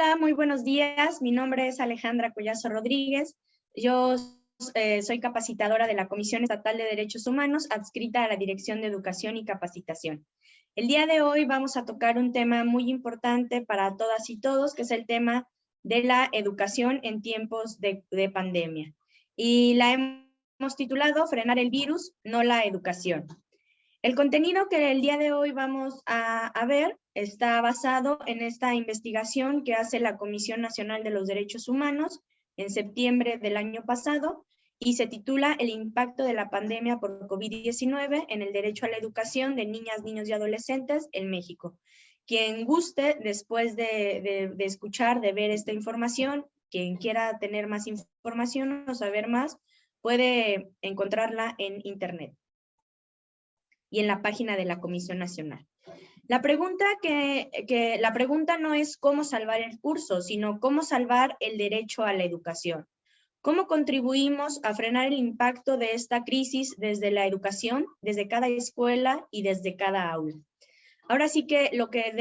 Hola, muy buenos días. Mi nombre es Alejandra Collazo Rodríguez. Yo soy capacitadora de la Comisión Estatal de Derechos Humanos, adscrita a la Dirección de Educación y Capacitación. El día de hoy vamos a tocar un tema muy importante para todas y todos, que es el tema de la educación en tiempos de pandemia. Y la hemos titulado Frenar el virus, no la educación. El contenido que el día de hoy vamos a ver está basado en esta investigación que hace la Comisión Nacional de los Derechos Humanos en septiembre del año pasado y se titula El impacto de la pandemia por COVID-19 en el derecho a la educación de niñas, niños y adolescentes en México. Quien guste, después de escuchar, de ver esta información, quien quiera tener más información o saber más, puede encontrarla en internet y en la página de la Comisión Nacional. La pregunta no es cómo salvar el curso, sino cómo salvar el derecho a la educación. ¿Cómo contribuimos a frenar el impacto de esta crisis desde la educación, desde cada escuela y desde cada aula? Ahora sí que lo que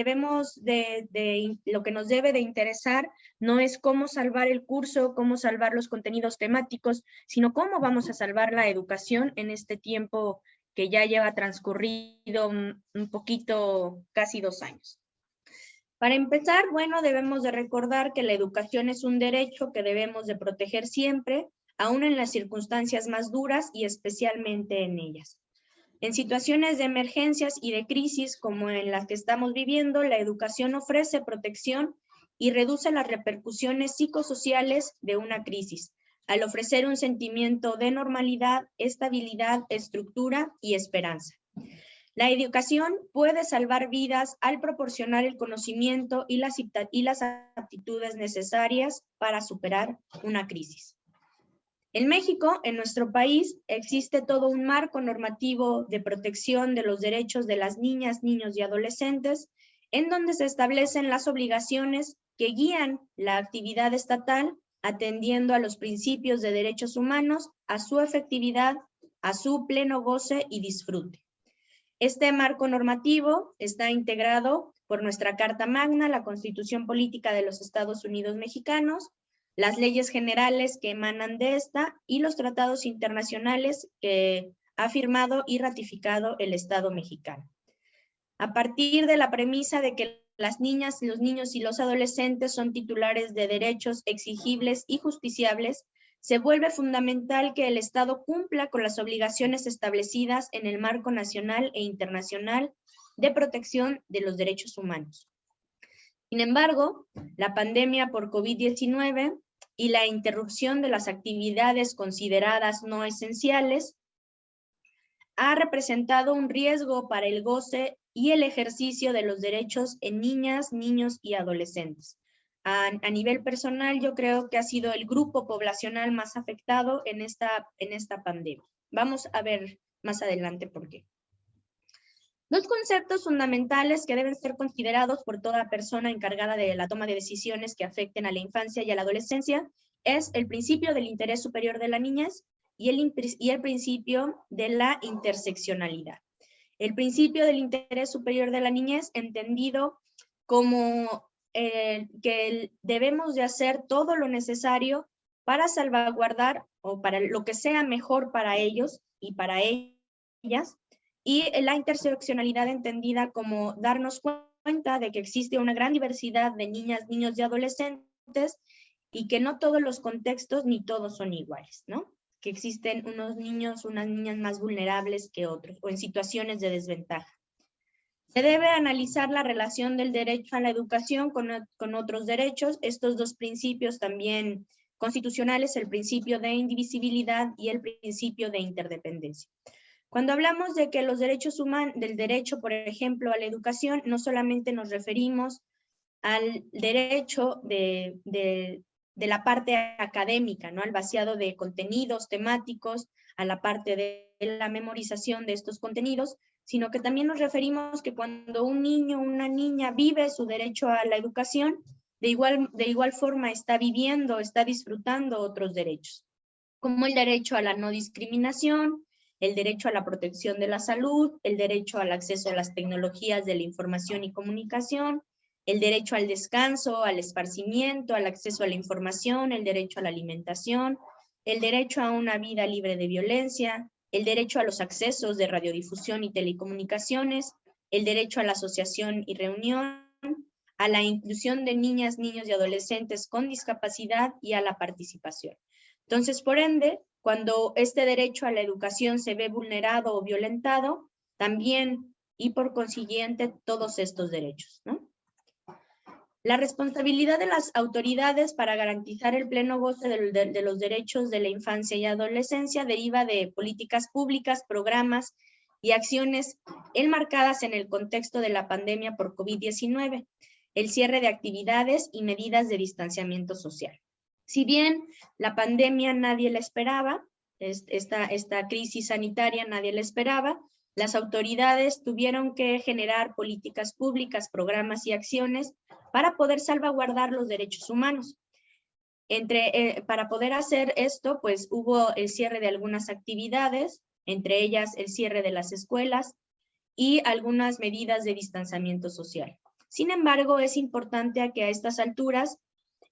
lo que nos debe de interesar no es cómo salvar el curso, cómo salvar los contenidos temáticos, sino cómo vamos a salvar la educación en este tiempo que ya lleva transcurrido un poquito, casi 2 años. Para empezar, bueno, debemos de recordar que la educación es un derecho que debemos de proteger siempre, aún en las circunstancias más duras y especialmente en ellas. En situaciones de emergencias y de crisis como en las que estamos viviendo, la educación ofrece protección y reduce las repercusiones psicosociales de una crisis, al ofrecer un sentimiento de normalidad, estabilidad, estructura y esperanza. La educación puede salvar vidas al proporcionar el conocimiento y las aptitudes necesarias para superar una crisis. En México, en nuestro país, existe todo un marco normativo de protección de los derechos de las niñas, niños y adolescentes, en donde se establecen las obligaciones que guían la actividad estatal, atendiendo a los principios de derechos humanos, a su efectividad, a su pleno goce y disfrute. Este marco normativo está integrado por nuestra Carta Magna, la Constitución Política de los Estados Unidos Mexicanos, las leyes generales que emanan de esta y los tratados internacionales que ha firmado y ratificado el Estado mexicano. A partir de la premisa de que las niñas, los niños y los adolescentes son titulares de derechos exigibles y justiciables, se vuelve fundamental que el Estado cumpla con las obligaciones establecidas en el marco nacional e internacional de protección de los derechos humanos. Sin embargo, la pandemia por COVID-19 y la interrupción de las actividades consideradas no esenciales ha representado un riesgo para el goce y el ejercicio de los derechos en niñas, niños y adolescentes. A nivel personal, yo creo que ha sido el grupo poblacional más afectado en esta pandemia. Vamos a ver más adelante por qué. Dos conceptos fundamentales que deben ser considerados por toda persona encargada de la toma de decisiones que afecten a la infancia y a la adolescencia es el principio del interés superior de la niñez y el principio de la interseccionalidad. El principio del interés superior de la niñez, entendido como que debemos de hacer todo lo necesario para salvaguardar o para lo que sea mejor para ellos y para ellas, y la interseccionalidad entendida como darnos cuenta de que existe una gran diversidad de niñas, niños y adolescentes y que no todos los contextos ni todos son iguales, ¿no? Que existen unos niños, unas niñas más vulnerables que otros o en situaciones de desventaja. Se debe analizar la relación del derecho a la educación con otros derechos. Estos dos principios también constitucionales, el principio de indivisibilidad y el principio de interdependencia. Cuando hablamos de que los derechos humanos, del derecho, por ejemplo, a la educación, no solamente nos referimos al derecho de la parte académica, ¿no? Al vaciado de contenidos temáticos, a la parte de la memorización de estos contenidos, sino que también nos referimos que cuando un niño o una niña vive su derecho a la educación, de igual forma está viviendo, está disfrutando otros derechos, como el derecho a la no discriminación, el derecho a la protección de la salud, el derecho al acceso a las tecnologías de la información y comunicación, el derecho al descanso, al esparcimiento, al acceso a la información, el derecho a la alimentación, el derecho a una vida libre de violencia, el derecho a los accesos de radiodifusión y telecomunicaciones, el derecho a la asociación y reunión, a la inclusión de niñas, niños y adolescentes con discapacidad y a la participación. Entonces, por ende, cuando este derecho a la educación se ve vulnerado o violentado, también y por consiguiente todos estos derechos, ¿no? La responsabilidad de las autoridades para garantizar el pleno goce de los derechos de la infancia y adolescencia deriva de políticas públicas, programas y acciones enmarcadas en el contexto de la pandemia por COVID-19, el cierre de actividades y medidas de distanciamiento social. Si bien la pandemia nadie la esperaba, esta crisis sanitaria nadie la esperaba, las autoridades tuvieron que generar políticas públicas, programas y acciones para poder salvaguardar los derechos humanos. Para poder hacer esto, pues hubo el cierre de algunas actividades, entre ellas el cierre de las escuelas y algunas medidas de distanciamiento social. Sin embargo, es importante que a estas alturas,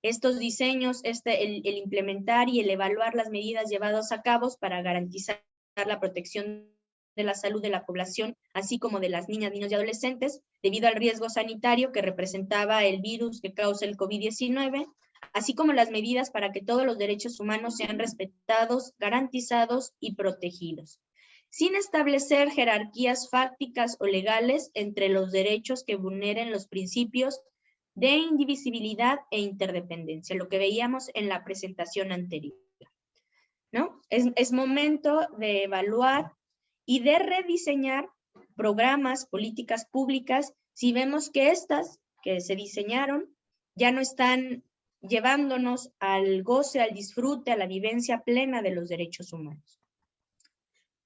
estos diseños, el implementar y el evaluar las medidas llevadas a cabo para garantizar la protección de la salud de la población, así como de las niñas, niños y adolescentes, debido al riesgo sanitario que representaba el virus que causa el COVID-19, así como las medidas para que todos los derechos humanos sean respetados, garantizados y protegidos, sin establecer jerarquías fácticas o legales entre los derechos que vulneren los principios de indivisibilidad e interdependencia, lo que veíamos en la presentación anterior, ¿no? Es momento de evaluar y de rediseñar programas, políticas públicas, si vemos que estas que se diseñaron ya no están llevándonos al goce, al disfrute, a la vivencia plena de los derechos humanos.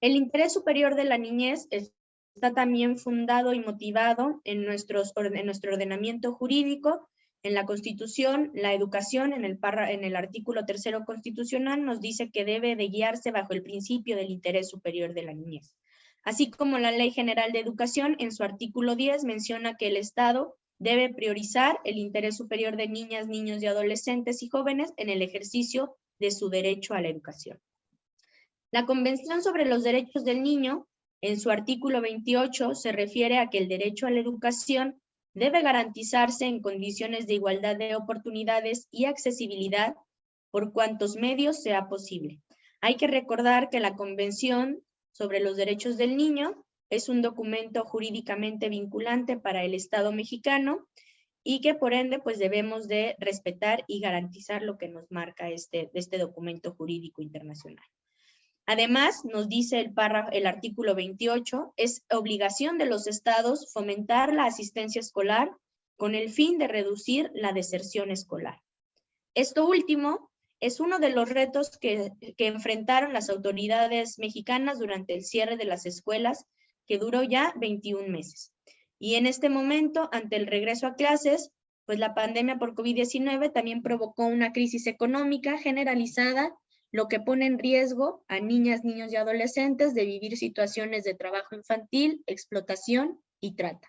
El interés superior de la niñez está también fundado y motivado en nuestro ordenamiento jurídico, en la Constitución. La educación, en el artículo 3º constitucional, nos dice que debe de guiarse bajo el principio del interés superior de la niñez. Así como la Ley General de Educación, en su artículo 10, menciona que el Estado debe priorizar el interés superior de niñas, niños y adolescentes y jóvenes en el ejercicio de su derecho a la educación. La Convención sobre los Derechos del Niño, en su artículo 28, se refiere a que el derecho a la educación debe garantizarse en condiciones de igualdad de oportunidades y accesibilidad por cuantos medios sea posible. Hay que recordar que la Convención sobre los Derechos del Niño es un documento jurídicamente vinculante para el Estado mexicano y que por ende pues debemos de respetar y garantizar lo que nos marca este documento jurídico internacional. Además, nos dice el artículo 28, es obligación de los estados fomentar la asistencia escolar con el fin de reducir la deserción escolar. Esto último es uno de los retos que enfrentaron las autoridades mexicanas durante el cierre de las escuelas, que duró ya 21 meses. Y en este momento, ante el regreso a clases, pues la pandemia por COVID-19 también provocó una crisis económica generalizada, lo que pone en riesgo a niñas, niños y adolescentes de vivir situaciones de trabajo infantil, explotación y trata.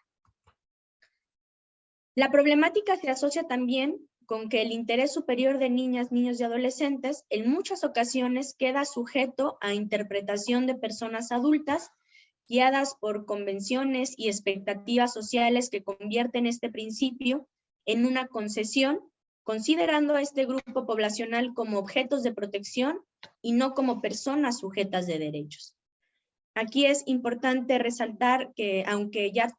La problemática se asocia también con que el interés superior de niñas, niños y adolescentes en muchas ocasiones queda sujeto a interpretación de personas adultas guiadas por convenciones y expectativas sociales que convierten este principio en una concesión, considerando a este grupo poblacional como objetos de protección y no como personas sujetas de derechos. Aquí es importante resaltar que aunque ya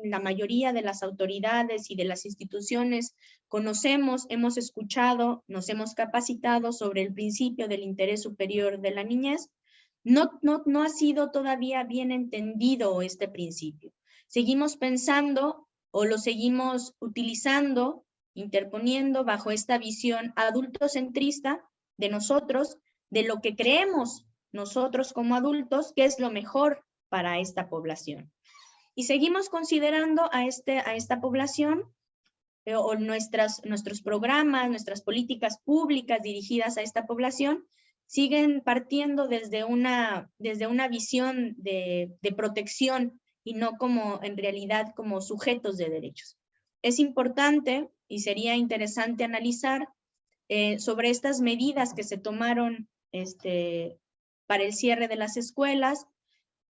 la mayoría de las autoridades y de las instituciones conocemos, hemos escuchado, nos hemos capacitado sobre el principio del interés superior de la niñez, no ha sido todavía bien entendido este principio. Seguimos pensando o lo seguimos utilizando, interponiendo bajo esta visión adultocentrista de nosotros, de lo que creemos nosotros como adultos que es lo mejor para esta población. Y seguimos considerando a esta población o nuestros programas, nuestras políticas públicas dirigidas a esta población siguen partiendo desde una visión de protección y no como en realidad como sujetos de derechos. es importante y sería interesante analizar sobre estas medidas que se tomaron para el cierre de las escuelas.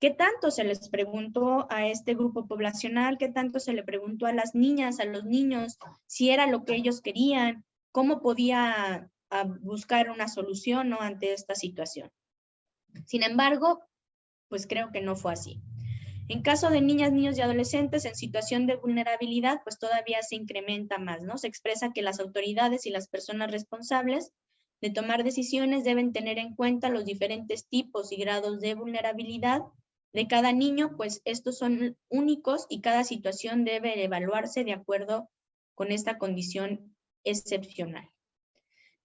¿Qué tanto se les preguntó a este grupo poblacional? ¿Qué tanto se le preguntó a las niñas, a los niños, si era lo que ellos querían? ¿Cómo podía buscar una solución, ¿no?, ante esta situación? Sin embargo, pues creo que no fue así. En caso de niñas, niños y adolescentes en situación de vulnerabilidad, pues todavía se incrementa más, ¿no? Se expresa que las autoridades y las personas responsables de tomar decisiones deben tener en cuenta los diferentes tipos y grados de vulnerabilidad de cada niño, pues estos son únicos y cada situación debe evaluarse de acuerdo con esta condición excepcional.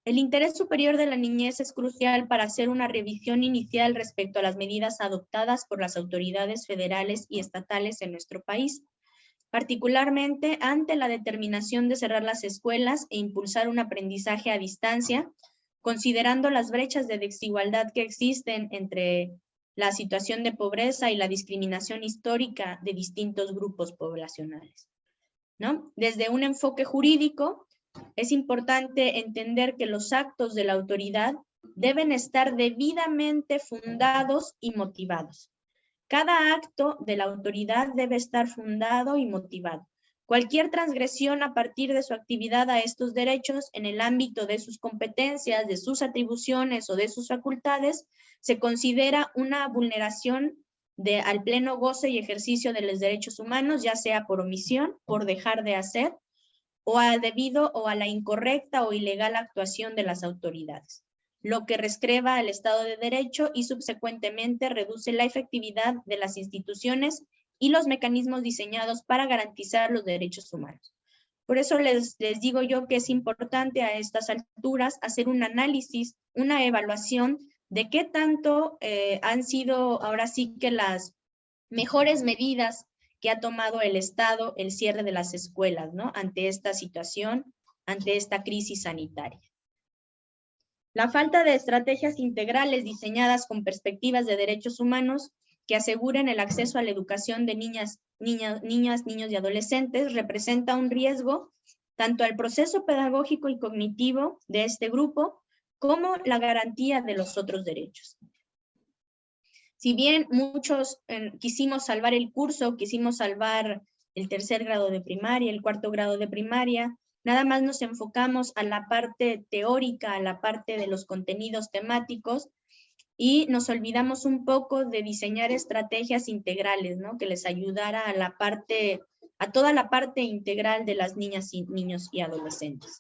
El interés superior de la niñez es crucial para hacer una revisión inicial respecto a las medidas adoptadas por las autoridades federales y estatales en nuestro país, particularmente ante la determinación de cerrar las escuelas e impulsar un aprendizaje a distancia, considerando las brechas de desigualdad que existen entre la situación de pobreza y la discriminación histórica de distintos grupos poblacionales, ¿no? Desde un enfoque jurídico, es importante entender que los actos de la autoridad deben estar debidamente fundados y motivados. Cada acto de la autoridad debe estar fundado y motivado. Cualquier transgresión a partir de su actividad a estos derechos en el ámbito de sus competencias, de sus atribuciones o de sus facultades, se considera una vulneración al pleno goce y ejercicio de los derechos humanos, ya sea por omisión, por dejar de hacer, o debido o a la incorrecta o ilegal actuación de las autoridades, lo que rescreva al Estado de Derecho y subsecuentemente reduce la efectividad de las instituciones y los mecanismos diseñados para garantizar los derechos humanos. Por eso les digo yo que es importante a estas alturas hacer un análisis, una evaluación de qué tanto han sido ahora sí que las mejores medidas que ha tomado el Estado el cierre de las escuelas, ¿no?, ante esta situación, ante esta crisis sanitaria. La falta de estrategias integrales diseñadas con perspectivas de derechos humanos que aseguren el acceso a la educación de niñas, niños y adolescentes representa un riesgo tanto al proceso pedagógico y cognitivo de este grupo como la garantía de los otros derechos. Si bien muchos quisimos salvar el curso, quisimos salvar el 3er grado de primaria, el 4º grado de primaria, nada más nos enfocamos a la parte teórica, a la parte de los contenidos temáticos y nos olvidamos un poco de diseñar estrategias integrales, ¿no?, que les ayudara a toda la parte integral de las niñas y niños y adolescentes.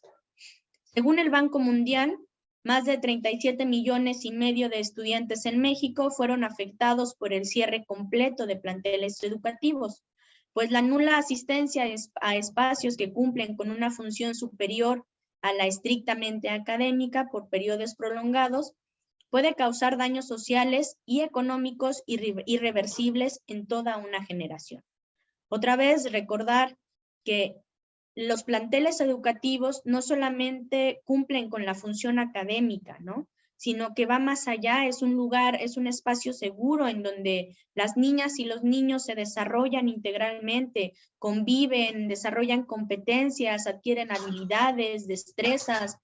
Según el Banco Mundial, más de 37,5 millones de estudiantes en México fueron afectados por el cierre completo de planteles educativos, pues la nula asistencia a espacios que cumplen con una función superior a la estrictamente académica por periodos prolongados puede causar daños sociales y económicos irreversibles en toda una generación. Otra vez, recordar que los planteles educativos no solamente cumplen con la función académica, ¿no?, sino que va más allá, es un lugar, es un espacio seguro en donde las niñas y los niños se desarrollan integralmente, conviven, desarrollan competencias, adquieren habilidades, destrezas,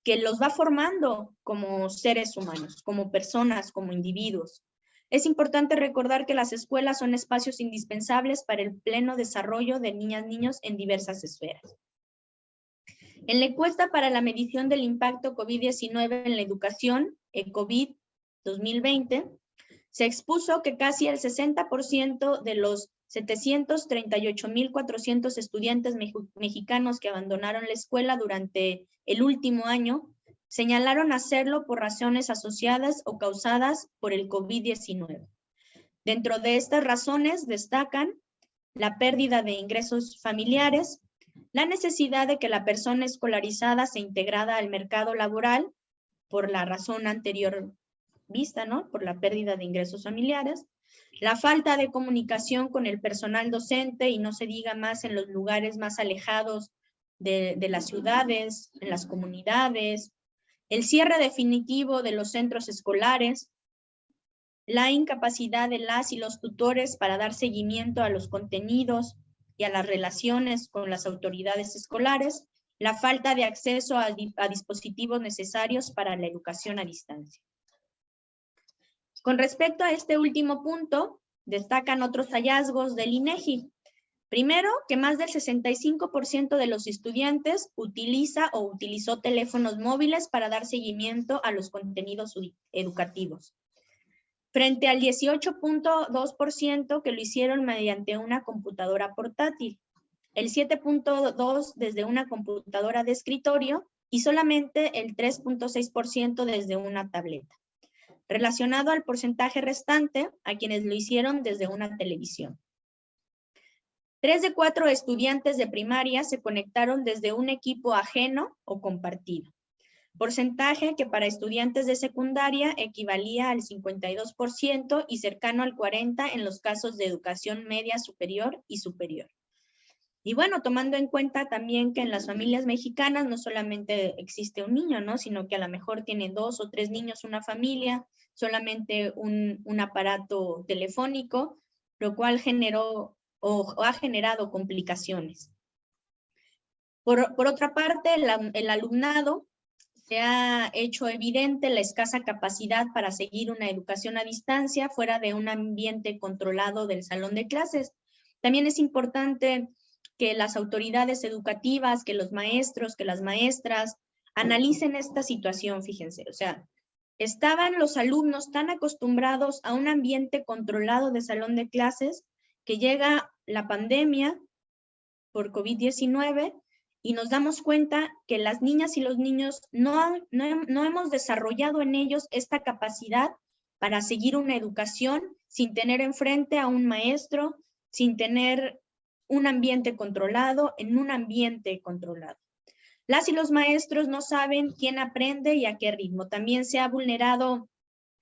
que los va formando como seres humanos, como personas, como individuos. Es importante recordar que las escuelas son espacios indispensables para el pleno desarrollo de niñas y niños en diversas esferas. En la encuesta para la medición del impacto COVID-19 en la educación, ECOVID 2020, se expuso que casi el 60% de los 738,400 estudiantes mexicanos que abandonaron la escuela durante el último año señalaron hacerlo por razones asociadas o causadas por el COVID-19. Dentro de estas razones destacan la pérdida de ingresos familiares, la necesidad de que la persona escolarizada sea integrada al mercado laboral por la razón anterior vista, ¿no?, por la pérdida de ingresos familiares, la falta de comunicación con el personal docente y no se diga más en los lugares más alejados de las ciudades, en las comunidades, el cierre definitivo de los centros escolares, la incapacidad de las y los tutores para dar seguimiento a los contenidos, y a las relaciones con las autoridades escolares, la falta de acceso a dispositivos necesarios para la educación a distancia. Con respecto a este último punto, destacan otros hallazgos del INEGI. Primero, que más del 65% de los estudiantes utiliza o utilizó teléfonos móviles para dar seguimiento a los contenidos educativos, frente al 18.2% que lo hicieron mediante una computadora portátil, el 7.2% desde una computadora de escritorio y solamente el 3.6% desde una tableta, relacionado al porcentaje restante a quienes lo hicieron desde una televisión. 3 de 4 estudiantes de primaria se conectaron desde un equipo ajeno o compartido, porcentaje que para estudiantes de secundaria equivalía al 52% y cercano al 40% en los casos de educación media superior y superior. Y bueno, tomando en cuenta también que en las familias mexicanas no solamente existe un niño, ¿no? Sino que a lo mejor tienen 2 o 3 niños una familia, solamente un aparato telefónico, lo cual generó o ha generado complicaciones. Por otra parte, el alumnado se ha hecho evidente la escasa capacidad para seguir una educación a distancia fuera de un ambiente controlado del salón de clases. También es importante que las autoridades educativas, que los maestros, que las maestras analicen esta situación, fíjense, o sea, estaban los alumnos tan acostumbrados a un ambiente controlado de salón de clases que llega la pandemia por COVID-19 y nos damos cuenta que las niñas y los niños no hemos desarrollado en ellos esta capacidad para seguir una educación sin tener enfrente a un maestro, sin tener un ambiente controlado, en un ambiente controlado. Las y los maestros no saben quién aprende y a qué ritmo. También se ha vulnerado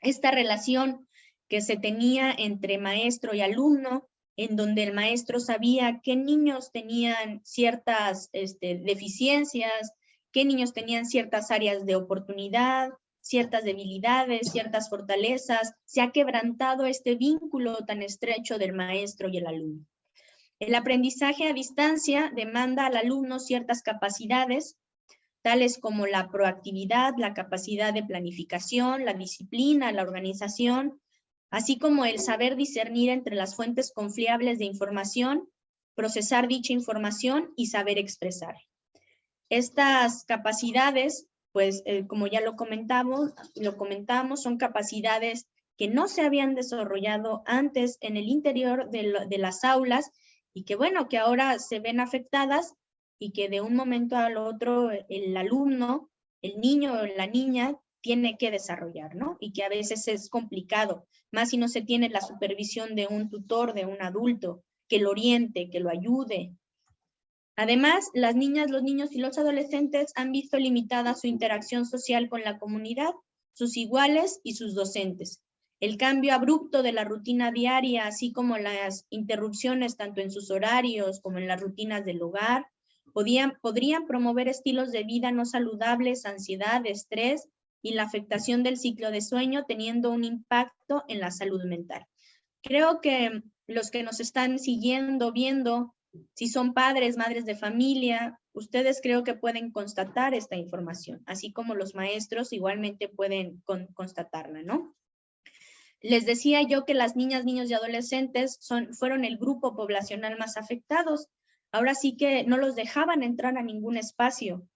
esta relación que se tenía entre maestro y alumno, en donde el maestro sabía qué niños tenían ciertas deficiencias, qué niños tenían ciertas áreas de oportunidad, ciertas debilidades, ciertas fortalezas. Se ha quebrantado este vínculo tan estrecho del maestro y el alumno. El aprendizaje a distancia demanda al alumno ciertas capacidades, tales como la proactividad, la capacidad de planificación, la disciplina, la organización, así como el saber discernir entre las fuentes confiables de información, procesar dicha información y saber expresar. Estas capacidades, pues como ya lo comentamos, son capacidades que no se habían desarrollado antes en el interior de las aulas y que bueno, que ahora se ven afectadas y que de un momento al otro el alumno, el niño o la niña tiene que desarrollar, ¿no? Y que a veces es complicado, más si no se tiene la supervisión de un tutor, de un adulto, que lo oriente, que lo ayude. Además, las niñas, los niños y los adolescentes han visto limitada su interacción social con la comunidad, sus iguales y sus docentes. El cambio abrupto de la rutina diaria, así como las interrupciones tanto en sus horarios como en las rutinas del hogar, podrían promover estilos de vida no saludables, ansiedad, estrés y la afectación del ciclo de sueño, teniendo un impacto en la salud mental. Creo que los que nos están siguiendo, viendo, si son padres, madres de familia, ustedes creo que pueden constatar esta información, así como los maestros igualmente pueden constatarla, ¿no? Les decía yo que las niñas, niños y adolescentes fueron el grupo poblacional más afectados. Ahora sí que no los dejaban entrar a ningún espacio.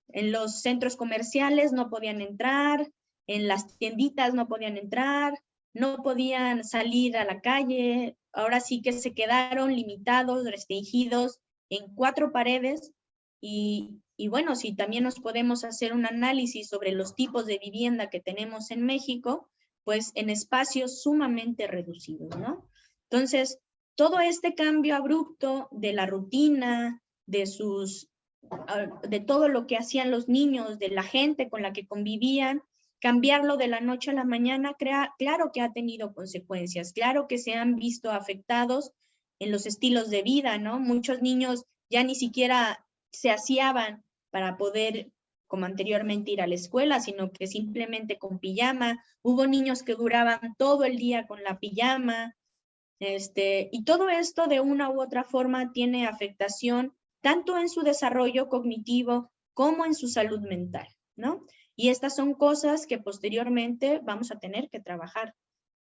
En los centros comerciales no podían entrar, en las tienditas no podían entrar, no podían salir a la calle. Ahora sí que se quedaron limitados, restringidos en 4 paredes. Y bueno, si también nos podemos hacer un análisis sobre los tipos de vivienda que tenemos en México, pues en espacios sumamente reducidos, ¿no? Entonces, todo este cambio abrupto de la rutina, de todo lo que hacían los niños, de la gente con la que convivían, cambiarlo de la noche a la mañana, claro que ha tenido consecuencias, claro que se han visto afectados en los estilos de vida, ¿no? Muchos niños ya ni siquiera se aseaban para poder, como anteriormente, ir a la escuela, sino que simplemente con pijama. Hubo niños que duraban todo el día con la pijama. Y todo esto de una u otra forma tiene afectación tanto en su desarrollo cognitivo como en su salud mental, ¿no? Y estas son cosas que posteriormente vamos a tener que trabajar,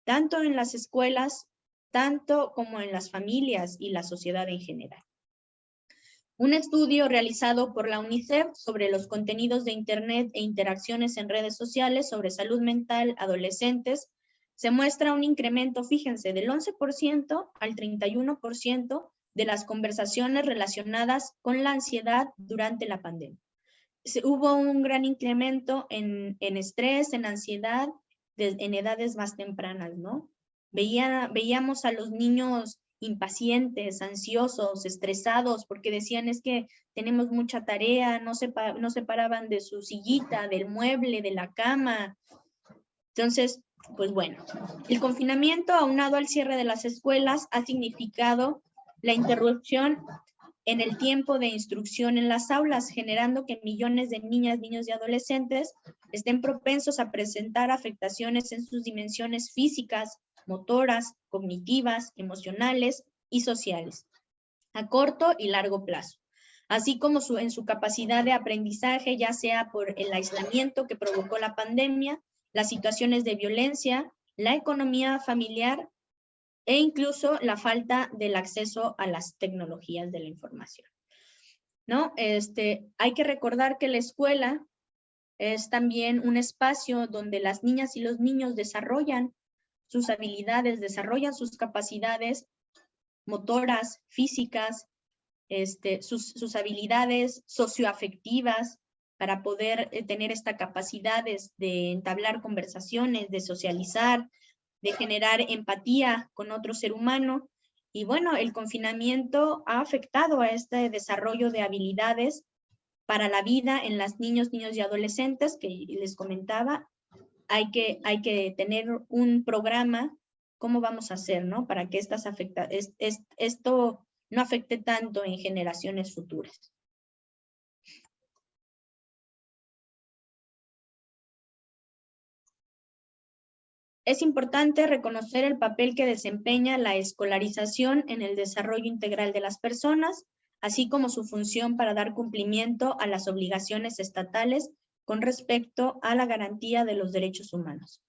tanto en las escuelas, tanto como en las familias y la sociedad en general. Un estudio realizado por la UNICEF sobre los contenidos de Internet e interacciones en redes sociales sobre salud mental adolescentes se muestra un incremento, fíjense, del 11% al 31% de las conversaciones relacionadas con la ansiedad durante la pandemia. Hubo un gran incremento en estrés, en ansiedad, en edades más tempranas, ¿no? Veíamos a los niños impacientes, ansiosos, estresados, porque decían es que tenemos mucha tarea, no se paraban de su sillita, del mueble, de la cama. Entonces, pues bueno, el confinamiento aunado al cierre de las escuelas ha significado la interrupción en el tiempo de instrucción en las aulas, generando que millones de niñas, niños y adolescentes estén propensos a presentar afectaciones en sus dimensiones físicas, motoras, cognitivas, emocionales y sociales, a corto y largo plazo, así como en su capacidad de aprendizaje, ya sea por el aislamiento que provocó la pandemia, las situaciones de violencia, la economía familiar e incluso la falta del acceso a las tecnologías de la información, ¿no? Hay que recordar que la escuela es también un espacio donde las niñas y los niños desarrollan sus habilidades, desarrollan sus capacidades motoras, físicas, sus habilidades socioafectivas para poder tener estas capacidades de entablar conversaciones, de socializar, de generar empatía con otro ser humano. Y bueno, el confinamiento ha afectado a este desarrollo de habilidades para la vida en las niños y adolescentes que les comentaba. Hay que tener un programa, cómo vamos a hacer, ¿no? Para que esto no afecte tanto en generaciones futuras. Es importante reconocer el papel que desempeña la escolarización en el desarrollo integral de las personas, así como su función para dar cumplimiento a las obligaciones estatales con respecto a la garantía de los derechos humanos.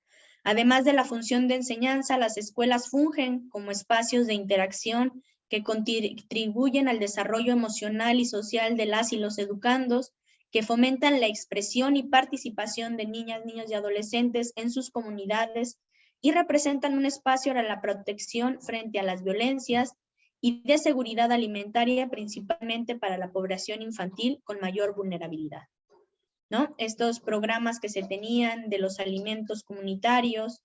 Además de la función de enseñanza, las escuelas fungen como espacios de interacción que contribuyen al desarrollo emocional y social de las y los educandos, que fomentan la expresión y participación de niñas, niños y adolescentes en sus comunidades y representan un espacio para la protección frente a las violencias y de seguridad alimentaria, principalmente para la población infantil con mayor vulnerabilidad, ¿no? Estos programas que se tenían de los alimentos comunitarios,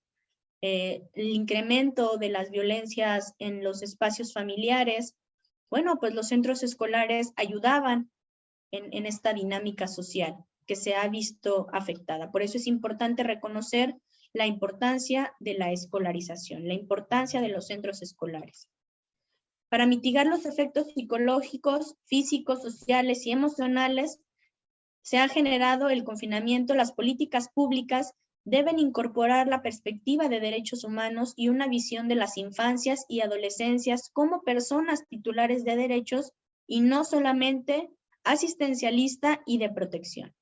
el incremento de las violencias en los espacios familiares, bueno, pues los centros escolares ayudaban en esta dinámica social que se ha visto afectada. Por eso es importante reconocer la importancia de la escolarización, la importancia de los centros escolares. Para mitigar los efectos psicológicos, físicos, sociales y emocionales, se ha generado el confinamiento. Las políticas públicas deben incorporar la perspectiva de derechos humanos y una visión de las infancias y adolescencias como personas titulares de derechos y no solamente asistencialista y de protección.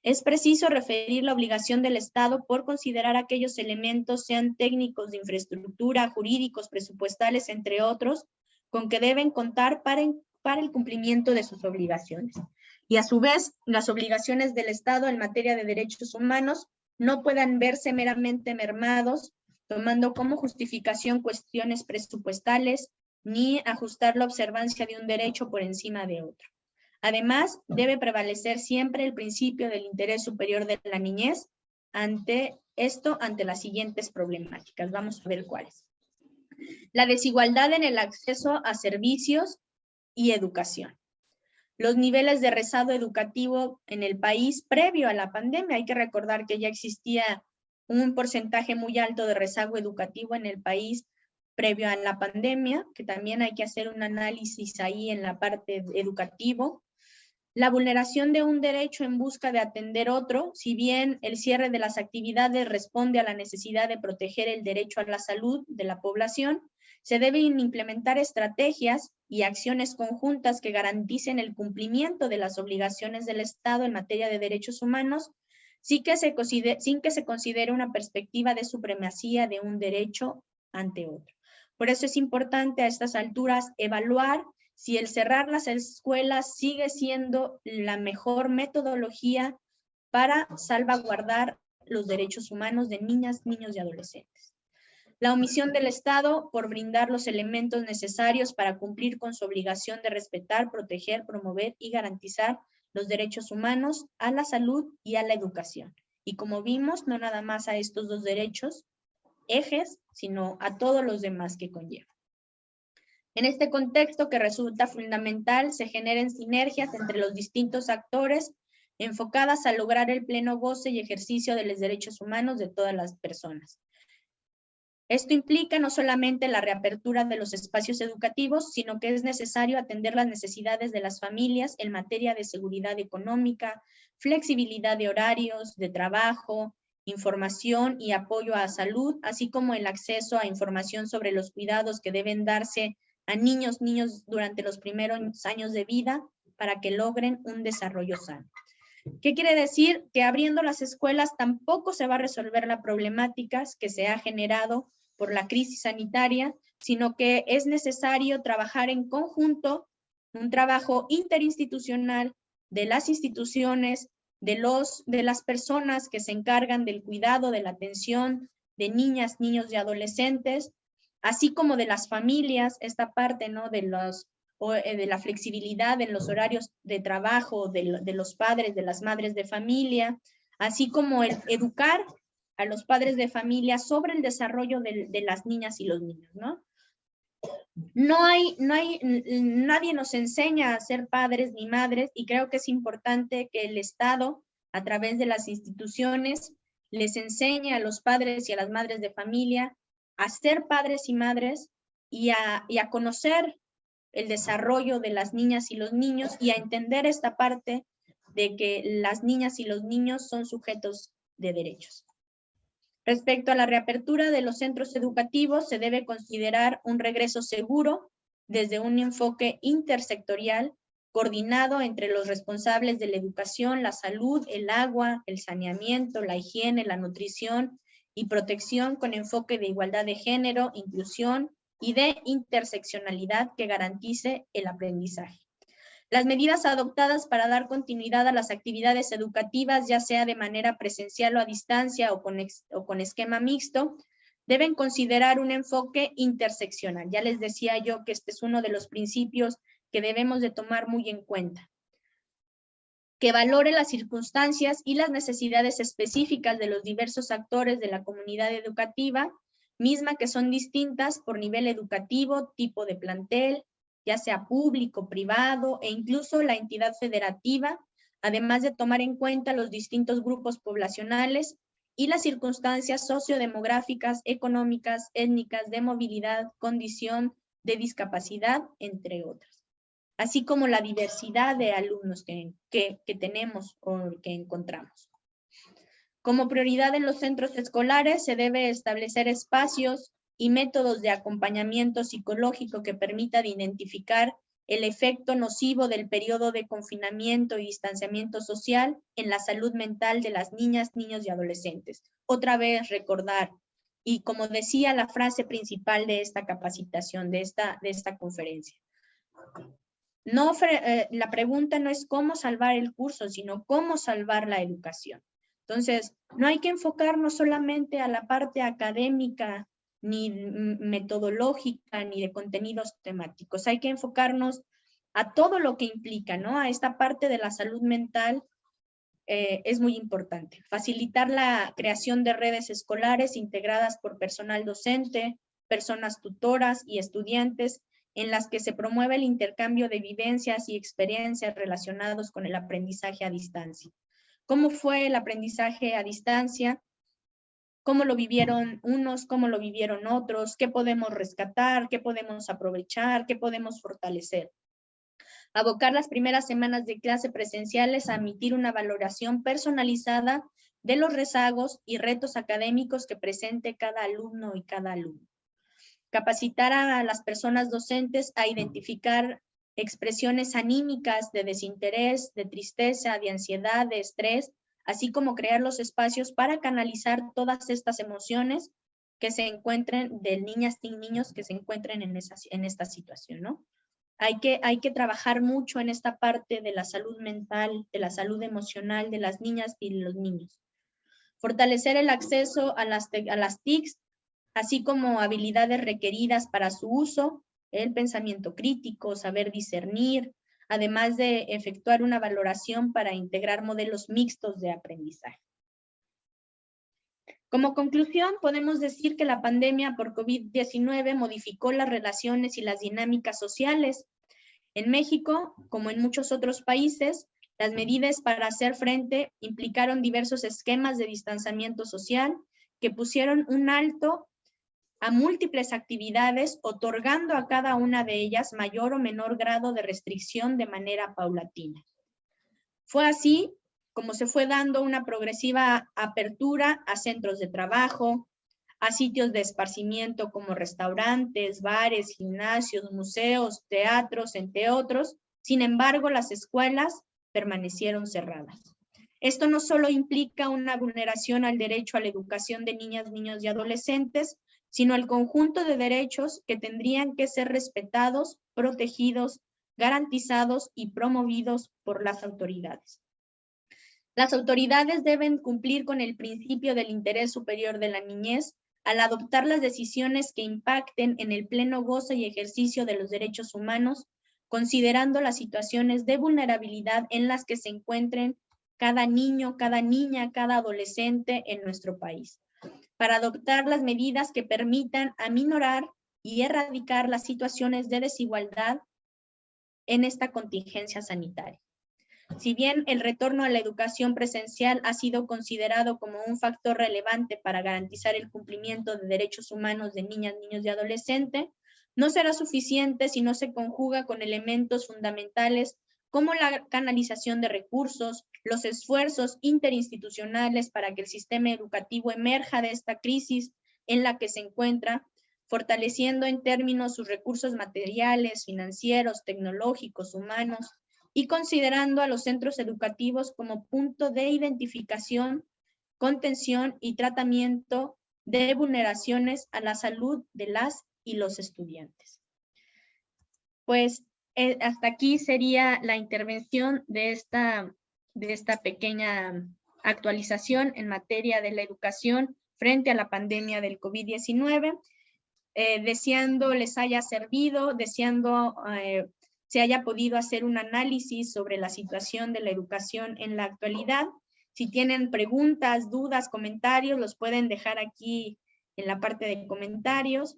Es preciso referir la obligación del Estado por considerar aquellos elementos, sean técnicos de infraestructura, jurídicos, presupuestales, entre otros, con que deben contar para el cumplimiento de sus obligaciones. Y a su vez, las obligaciones del Estado en materia de derechos humanos no puedan verse meramente mermados, tomando como justificación cuestiones presupuestales, ni ajustar la observancia de un derecho por encima de otro. Además, debe prevalecer siempre el principio del interés superior de la niñez ante las siguientes problemáticas. Vamos a ver cuáles. La desigualdad en el acceso a servicios y educación. Los niveles de rezago educativo en el país previo a la pandemia. Hay que recordar que ya existía un porcentaje muy alto de rezago educativo en el país previo a la pandemia, que también hay que hacer un análisis ahí en la parte educativo. La vulneración de un derecho en busca de atender otro, si bien el cierre de las actividades responde a la necesidad de proteger el derecho a la salud de la población, Se deben implementar estrategias y acciones conjuntas que garanticen el cumplimiento de las obligaciones del Estado en materia de derechos humanos, sin que se considere una perspectiva de supremacía de un derecho ante otro. Por eso es importante a estas alturas evaluar si el cerrar las escuelas sigue siendo la mejor metodología para salvaguardar los derechos humanos de niñas, niños y adolescentes. La omisión del Estado por brindar los elementos necesarios para cumplir con su obligación de respetar, proteger, promover y garantizar los derechos humanos a la salud y a la educación. Y como vimos, no nada más a estos dos derechos, ejes, sino a todos los demás que conllevan. En este contexto que resulta fundamental, se generen sinergias entre los distintos actores enfocadas a lograr el pleno goce y ejercicio de los derechos humanos de todas las personas. Esto implica no solamente la reapertura de los espacios educativos, sino que es necesario atender las necesidades de las familias en materia de seguridad económica, flexibilidad de horarios, de trabajo, información y apoyo a salud, así como el acceso a información sobre los cuidados que deben darse a niños durante los primeros años de vida para que logren un desarrollo sano. ¿Qué quiere decir? Que abriendo las escuelas tampoco se va a resolver la problemática que se ha generado por la crisis sanitaria, sino que es necesario trabajar en conjunto, un trabajo interinstitucional de las instituciones, de las personas que se encargan del cuidado, de la atención de niñas, niños y adolescentes, así como de las familias, esta parte, ¿no?, de la flexibilidad en los horarios de trabajo de los padres, de las madres de familia, así como el educar a los padres de familia sobre el desarrollo de las niñas y los niños, ¿no? Nadie nos enseña a ser padres ni madres, y creo que es importante que el Estado, a través de las instituciones, les enseñe a los padres y a las madres de familia a ser padres y madres y a conocer el desarrollo de las niñas y los niños y a entender esta parte de que las niñas y los niños son sujetos de derechos. Respecto a la reapertura de los centros educativos, se debe considerar un regreso seguro desde un enfoque intersectorial, coordinado entre los responsables de la educación, la salud, el agua, el saneamiento, la higiene, la nutrición y protección con enfoque de igualdad de género, inclusión y de interseccionalidad que garantice el aprendizaje. Las medidas adoptadas para dar continuidad a las actividades educativas, ya sea de manera presencial o a distancia o con esquema mixto, deben considerar un enfoque interseccional. Ya les decía yo que este es uno de los principios que debemos de tomar muy en cuenta. Que valore las circunstancias y las necesidades específicas de los diversos actores de la comunidad educativa, misma que son distintas por nivel educativo, tipo de plantel, ya sea público, privado e incluso la entidad federativa, además de tomar en cuenta los distintos grupos poblacionales y las circunstancias sociodemográficas, económicas, étnicas, de movilidad, condición de discapacidad, entre otras. Así como la diversidad de alumnos que tenemos o que encontramos. Como prioridad en los centros escolares se debe establecer espacios y métodos de acompañamiento psicológico que permitan identificar el efecto nocivo del periodo de confinamiento y distanciamiento social en la salud mental de las niñas, niños y adolescentes. Otra vez recordar, y como decía la frase principal de esta capacitación, de esta conferencia, la pregunta no es cómo salvar el curso, sino cómo salvar la educación. Entonces, no hay que enfocarnos solamente a la parte académica, ni metodológica, ni de contenidos temáticos. Hay que enfocarnos a todo lo que implica, ¿no? A esta parte de la salud mental es muy importante. Facilitar la creación de redes escolares integradas por personal docente, personas tutoras y estudiantes, en las que se promueve el intercambio de vivencias y experiencias relacionados con el aprendizaje a distancia. ¿Cómo fue el aprendizaje a distancia? ¿Cómo lo vivieron unos? ¿Cómo lo vivieron otros? ¿Qué podemos rescatar? ¿Qué podemos aprovechar? ¿Qué podemos fortalecer? Abocar las primeras semanas de clase presenciales a emitir una valoración personalizada de los rezagos y retos académicos que presente cada alumno y cada alumno. capacitar a las personas docentes a identificar expresiones anímicas de desinterés, de tristeza, de ansiedad, de estrés, así como crear los espacios para canalizar todas estas emociones que se encuentren de niñas y niños que se encuentren en esta situación, ¿no? Hay que trabajar mucho en esta parte de la salud mental, de la salud emocional de las niñas y los niños. Fortalecer el acceso a las TICs, así como habilidades requeridas para su uso, el pensamiento crítico, saber discernir, además de efectuar una valoración para integrar modelos mixtos de aprendizaje. Como conclusión, podemos decir que la pandemia por COVID-19 modificó las relaciones y las dinámicas sociales. En México, como en muchos otros países, las medidas para hacer frente implicaron diversos esquemas de distanciamiento social que pusieron un alto a múltiples actividades, otorgando a cada una de ellas mayor o menor grado de restricción de manera paulatina. Fue así como se fue dando una progresiva apertura a centros de trabajo, a sitios de esparcimiento como restaurantes, bares, gimnasios, museos, teatros, entre otros. Sin embargo, las escuelas permanecieron cerradas. Esto no solo implica una vulneración al derecho a la educación de niñas, niños y adolescentes, sino el conjunto de derechos que tendrían que ser respetados, protegidos, garantizados y promovidos por las autoridades. Las autoridades deben cumplir con el principio del interés superior de la niñez al adoptar las decisiones que impacten en el pleno goce y ejercicio de los derechos humanos, considerando las situaciones de vulnerabilidad en las que se encuentren cada niño, cada niña, cada adolescente en nuestro país, para adoptar las medidas que permitan aminorar y erradicar las situaciones de desigualdad en esta contingencia sanitaria. Si bien el retorno a la educación presencial ha sido considerado como un factor relevante para garantizar el cumplimiento de derechos humanos de niñas, niños y adolescentes, no será suficiente si no se conjuga con elementos fundamentales como la canalización de recursos, los esfuerzos interinstitucionales para que el sistema educativo emerja de esta crisis en la que se encuentra, fortaleciendo en términos sus recursos materiales, financieros, tecnológicos, humanos, y considerando a los centros educativos como punto de identificación, contención y tratamiento de vulneraciones a la salud de las y los estudiantes. Pues hasta aquí sería la intervención de esta pequeña actualización en materia de la educación frente a la pandemia del COVID-19. Deseando les haya servido, deseando se haya podido hacer un análisis sobre la situación de la educación en la actualidad. Si tienen preguntas, dudas, comentarios, los pueden dejar aquí en la parte de comentarios.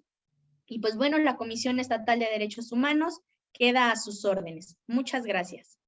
Y pues bueno, la Comisión Estatal de Derechos Humanos queda a sus órdenes. Muchas gracias.